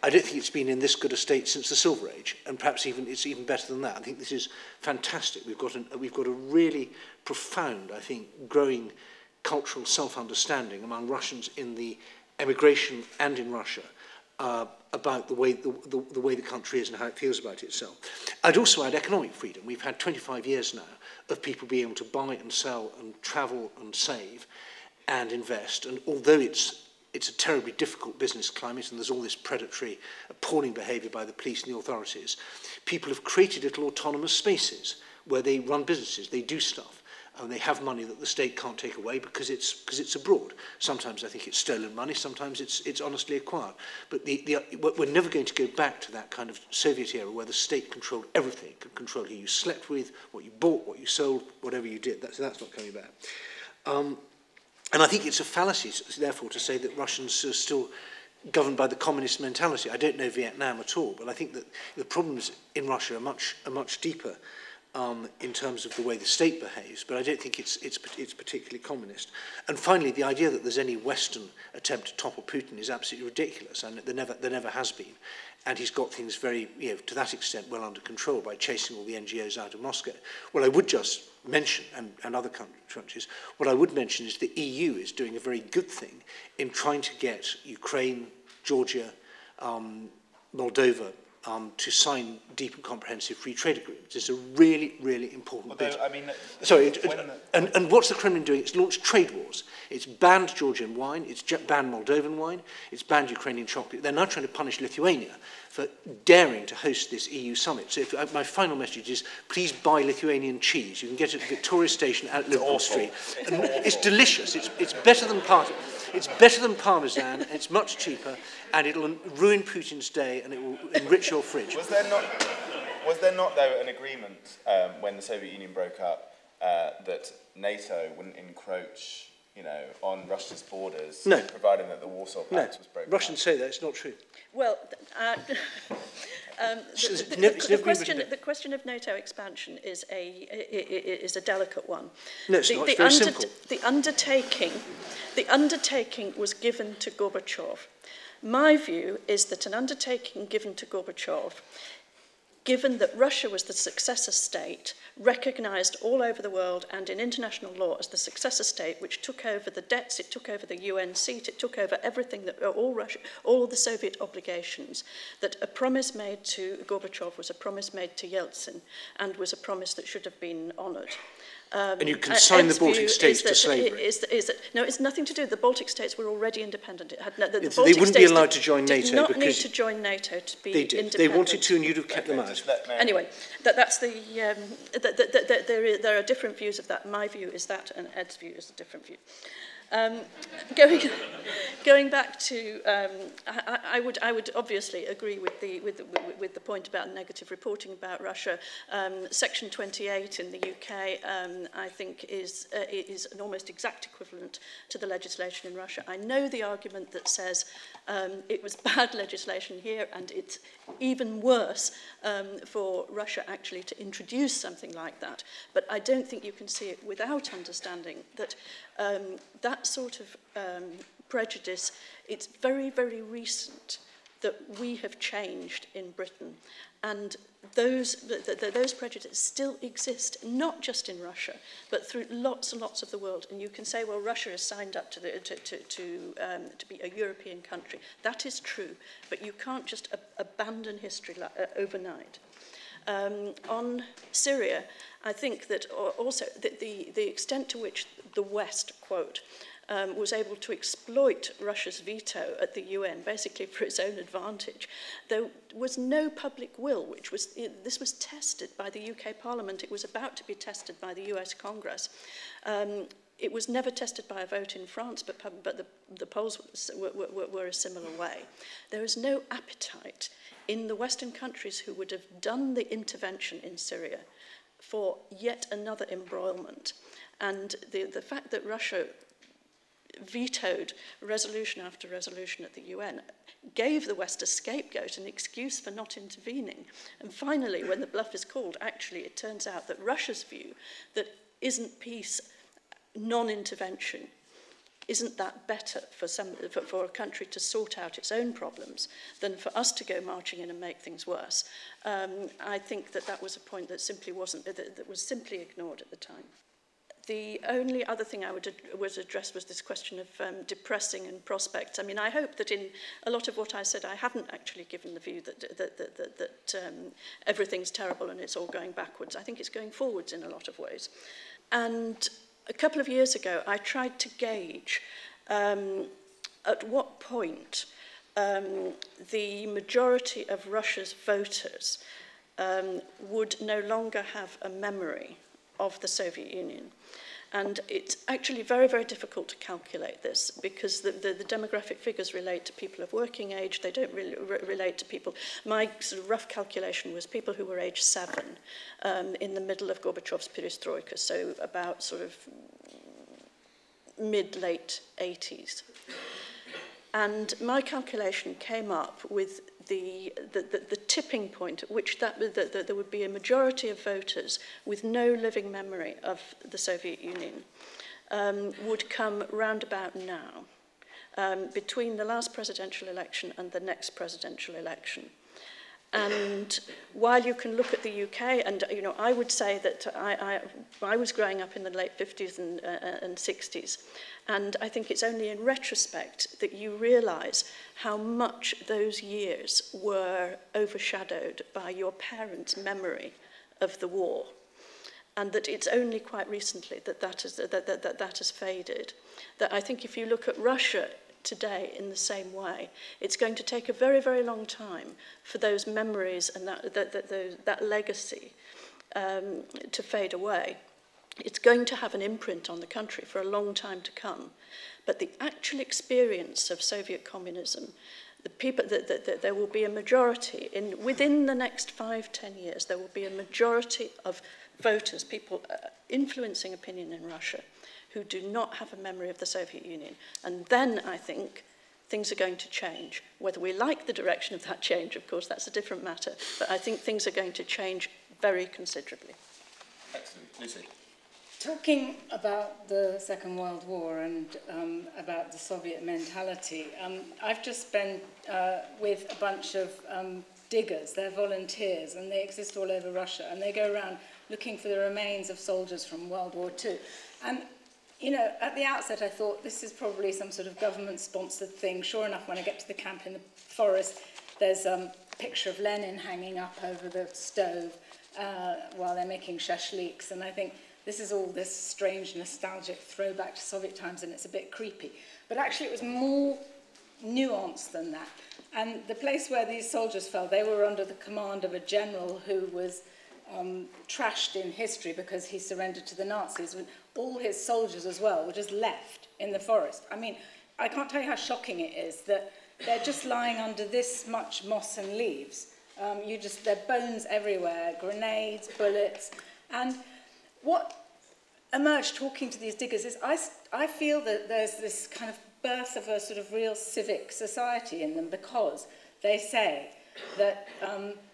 I don't think it's been in this good a state since the Silver Age, and perhaps it's even better than that. I think this is fantastic. We've got a really profound, I think, growing cultural self-understanding among Russians in the emigration and in Russia about the way the country is and how it feels about itself. I'd also add economic freedom. We've had 25 years now of people being able to buy and sell and travel and save and invest. And although it's a terribly difficult business climate and there's all this predatory, appalling behaviour by the police and the authorities, people have created little autonomous spaces where they run businesses, they do stuff, and they have money that the state can't take away because it's abroad. Sometimes I think it's stolen money, sometimes it's honestly acquired. But we're never going to go back to that kind of Soviet era where the state controlled everything, could control who you slept with, what you bought, what you sold, whatever you did. That's not coming back. And I think it's a fallacy, therefore, to say that Russians are still governed by the communist mentality. I don't know Vietnam at all, but I think that the problems in Russia are much deeper in terms of the way the state behaves, but I don't think it's particularly communist. And finally, the idea that there's any Western attempt to topple Putin is absolutely ridiculous, and there never has been. And he's got things very, to that extent, well under control by chasing all the NGOs out of Moscow. What I would just mention, and other countries, what I would mention is the EU is doing a very good thing in trying to get Ukraine, Georgia, Moldova, to sign deep and comprehensive free trade agreements. It's a really, really important bit. I mean, sorry, and what's the Kremlin doing? It's launched trade wars. It's banned Georgian wine, it's banned Moldovan wine, it's banned Ukrainian chocolate. They're now trying to punish Lithuania for daring to host this EU summit. So my final message is, please buy Lithuanian cheese. You can get it at Victoria Station at Liverpool Street. And it's delicious. It's better than Parmesan, it's much cheaper, and it'll ruin Putin's day, and it will enrich your fridge. Was there not though, an agreement when the Soviet Union broke up that NATO wouldn't encroach, on Russia's borders, providing that the Warsaw Pact was broken? Russians say that. It's not true. Well, the question of NATO expansion is a delicate one. No, it's not. It's very simple. The undertaking was given to Gorbachev. My view is that an undertaking given to Gorbachev, given that Russia was the successor state, recognized all over the world and in international law as the successor state, which took over the debts, it took over the UN seat, it took over everything, all the Soviet obligations, that a promise made to Gorbachev was a promise made to Yeltsin and was a promise that should have been honored. And you consign the Baltic states to slavery. No, it's nothing to do. The Baltic states were already independent. They wouldn't be allowed to join NATO. Did not need to join NATO to be independent. They wanted to, and you'd have kept them out. Anyway, that's the. There are different views of that. My view is that, and Ed's view is a different view. Going back to, I would obviously agree with the point about negative reporting about Russia. Section 28 in the UK, I think, is an almost exact equivalent to the legislation in Russia. I know the argument that says it was bad legislation here, and it's even worse for Russia actually to introduce something like that. But I don't think you can see it without understanding that that sort of prejudice, it's very, very recent that we have changed in Britain. And those prejudices still exist, not just in Russia, but through lots and lots of the world. And you can say, well, Russia has signed up to be a European country. That is true, but you can't just abandon history overnight. On Syria, I think that also the extent to which the West, quote, was able to exploit Russia's veto at the UN, basically for its own advantage. There was no public will, this was tested by the UK Parliament. It was about to be tested by the US Congress. It was never tested by a vote in France, but the polls were a similar way. There is no appetite in the Western countries who would have done the intervention in Syria for yet another embroilment. And the fact that Russia vetoed resolution after resolution at the UN gave the West a scapegoat, an excuse for not intervening. And finally, when the bluff is called, actually it turns out that Russia's view that isn't peace non-intervention, isn't that better for a country to sort out its own problems than for us to go marching in and make things worse? I think that was a point that simply that was simply ignored at the time. The only other thing I would address was this question of depressing and prospects. I mean, I hope that in a lot of what I said, I haven't actually given the view that everything's terrible and it's all going backwards. I think it's going forwards in a lot of ways. And a couple of years ago, I tried to gauge at what point the majority of Russia's voters would no longer have a memory of the Soviet Union. And it's actually very, very difficult to calculate this because the demographic figures relate to people of working age. They don't really relate to people. My sort of rough calculation was people who were age 7 in the middle of Gorbachev's perestroika, so about sort of mid-late 80s. And my calculation came up with the tipping point at which there would be a majority of voters with no living memory of the Soviet Union would come round about now, between the last presidential election and the next presidential election. And while you can look at the UK, and I would say that I was growing up in the late 50s and 60s, and I think it's only in retrospect that you realise how much those years were overshadowed by your parents' memory of the war, and that it's only quite recently that has faded. That I think if you look at Russia today in the same way, it's going to take a very, very long time for those memories and that legacy to fade away. It's going to have an imprint on the country for a long time to come. But the actual experience of Soviet communism, the people that there will be a majority within the next 5-10 years, there will be a majority of voters, people influencing opinion in Russia, who do not have a memory of the Soviet Union. And then I think things are going to change. Whether we like the direction of that change, of course, that's a different matter. But I think things are going to change very considerably. Excellent. Lucy? Talking about the Second World War and about the Soviet mentality, I've just been with a bunch of diggers. They're volunteers, and they exist all over Russia. And they go around looking for the remains of soldiers from World War II. And at the outset, I thought this is probably some sort of government-sponsored thing. Sure enough, when I get to the camp in the forest, there's a picture of Lenin hanging up over the stove while they're making shashliks. And I think this is all this strange, nostalgic throwback to Soviet times, and it's a bit creepy. But actually, it was more nuanced than that. And the place where these soldiers fell, they were under the command of a general who was trashed in history because he surrendered to the Nazis. All his soldiers as well were just left in the forest. I mean, I can't tell you how shocking it is that they're just lying under this much moss and leaves. There are bones everywhere, grenades, bullets. And what emerged talking to these diggers is I feel that there's this kind of birth of a sort of real civic society in them, because they say that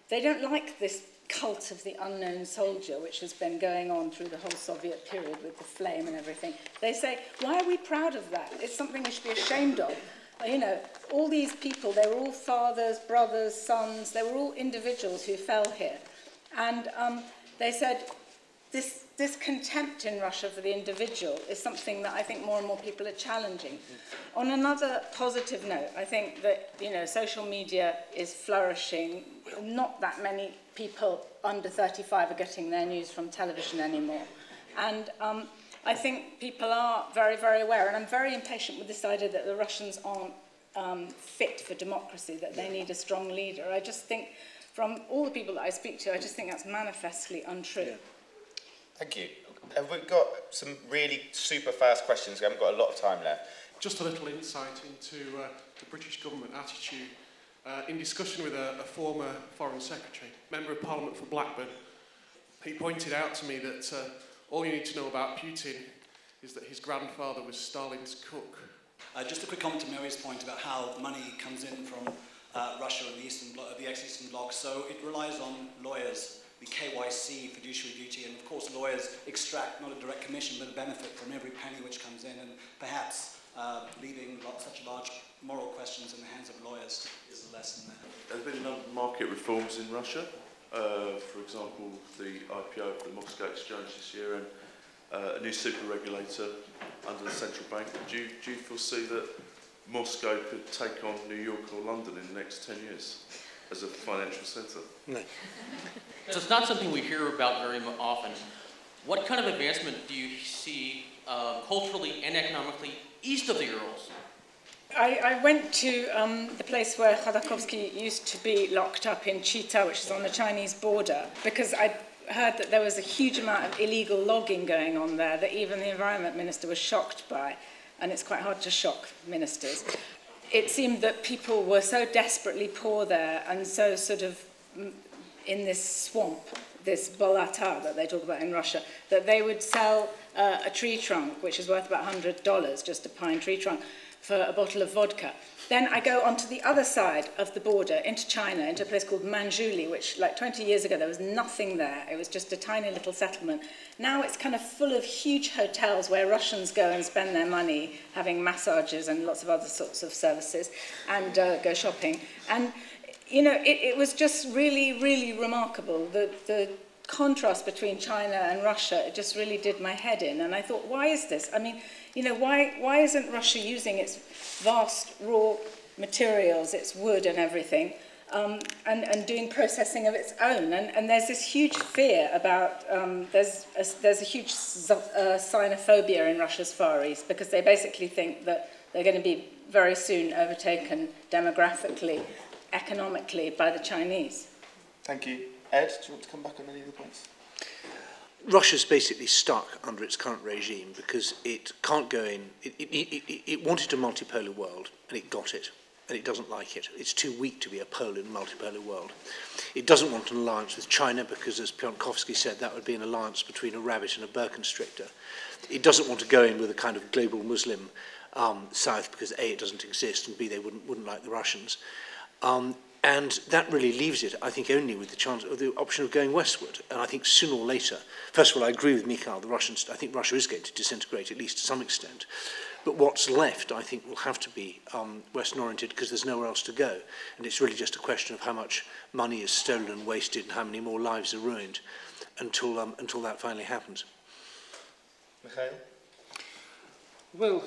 they don't like this cult of the unknown soldier, which has been going on through the whole Soviet period with the flame and everything. They say, why are we proud of that? It's something we should be ashamed of. All these people, they were all fathers, brothers, sons, they were all individuals who fell here. And they said, this contempt in Russia for the individual is something that I think more and more people are challenging. On another positive note, I think that, social media is flourishing. Not that many people under 35 are getting their news from television anymore. And I think people are very, very aware. And I'm very impatient with this idea that the Russians aren't fit for democracy, that they need a strong leader. I just think, from all the people that I speak to, I just think that's manifestly untrue. Yeah. Thank you. Have we got some really super fast questions? We haven't got a lot of time left. Just a little insight into the British government attitude. In discussion with a former Foreign Secretary, Member of Parliament for Blackburn, he pointed out to me that all you need to know about Putin is that his grandfather was Stalin's cook. Just a quick comment to Mary's point about how money comes in from Russia and the ex-Eastern Bloc. So it relies on lawyers, the KYC, fiduciary duty, and of course lawyers extract not a direct commission but a benefit from every penny which comes in, and perhaps leaving such large moral questions in the hands of lawyers is a lesson there. There have been a number of market reforms in Russia. For example, the IPO of the Moscow Exchange this year and a new super regulator under the central bank. Do you foresee that Moscow could take on New York or London in the next 10 years as a financial centre? No. So it's not something we hear about very often. What kind of advancement do you see culturally and economically east of the Urals? I went to the place where Khodorkovsky used to be locked up in Chita, which is on the Chinese border, because I heard that there was a huge amount of illegal logging going on there that even the Environment Minister was shocked by, and it's quite hard to shock ministers. It seemed that people were so desperately poor there and so sort of in this swamp, this bolata that they talk about in Russia, that they would sell a tree trunk, which is worth about $100, just a pine tree trunk, for a bottle of vodka. Then I go onto the other side of the border, into China, into a place called Manjuli, which like 20 years ago, there was nothing there. It was just a tiny little settlement. Now it's kind of full of huge hotels where Russians go and spend their money having massages and lots of other sorts of services and go shopping. And, you know, it was just really, really remarkable. The contrast between China and Russia, it just really did my head in. And I thought, why is this? I mean, you know, why isn't Russia using its vast raw materials, its wood and everything, and doing processing of its own? And there's this huge fear about, there's a huge xenophobia in Russia's Far East, because they basically think that they're going to be very soon overtaken demographically, economically by the Chinese. Thank you. Ed, do you want to come back on any of the points? Russia's basically stuck under its current regime because it can't go in. It wanted a multipolar world, and it got it, and it doesn't like it. It's too weak to be a pole in a multipolar world. It doesn't want an alliance with China because, as Piontkowski said, that would be an alliance between a rabbit and a boa constrictor. It doesn't want to go in with a kind of global Muslim South because A, it doesn't exist, and B, they wouldn't like the Russians. And that really leaves it, I think, only with the chance of the option of going westward. And I think sooner or later, first of all, I agree with Mikhail, I think Russia is going to disintegrate, at least to some extent. But what's left, I think, will have to be Western-oriented because there's nowhere else to go. And it's really just a question of how much money is stolen and wasted and how many more lives are ruined until that finally happens. Mikhail? Well,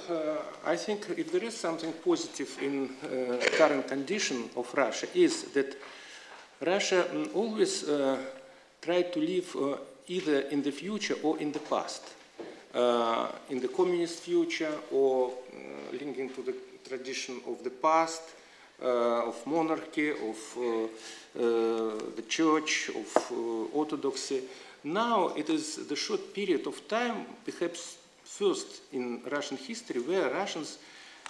I think if there is something positive in current condition of Russia is that Russia always tried to live either in the future or in the past, in the communist future or linking to the tradition of the past, of monarchy, of the church, of orthodoxy. Now it is the short period of time, perhaps first in Russian history, where Russians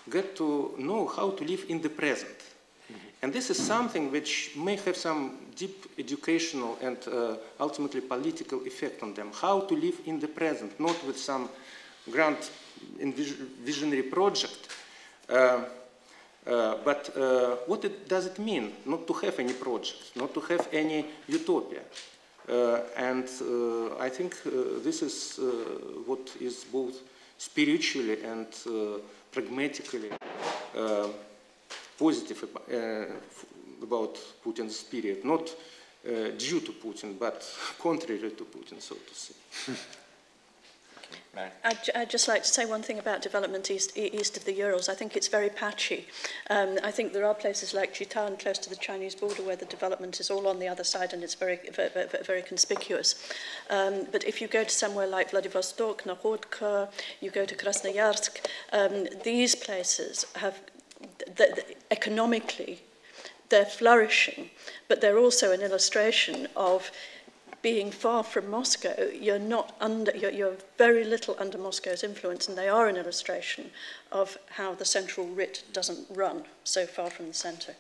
get to know how to live in the present. And this is something which may have some deep educational and ultimately political effect on them. How to live in the present, not with some grand visionary project. But what does it mean not to have any project, not to have any utopia? And I think this is what is both spiritually and pragmatically positive about Putin's spirit, not due to Putin, but contrary to Putin, so to say. I'd just like to say one thing about development east of the Urals. I think it's very patchy. I think there are places like Chitan, close to the Chinese border, where the development is all on the other side and it's very, very, very conspicuous. But if you go to somewhere like Vladivostok, Nakhodka, you go to Krasnoyarsk, these places have, economically, they're flourishing, but they're also an illustration of being far from Moscow. You're very little under Moscow's influence, and they are an illustration of how the central writ doesn't run so far from the centre.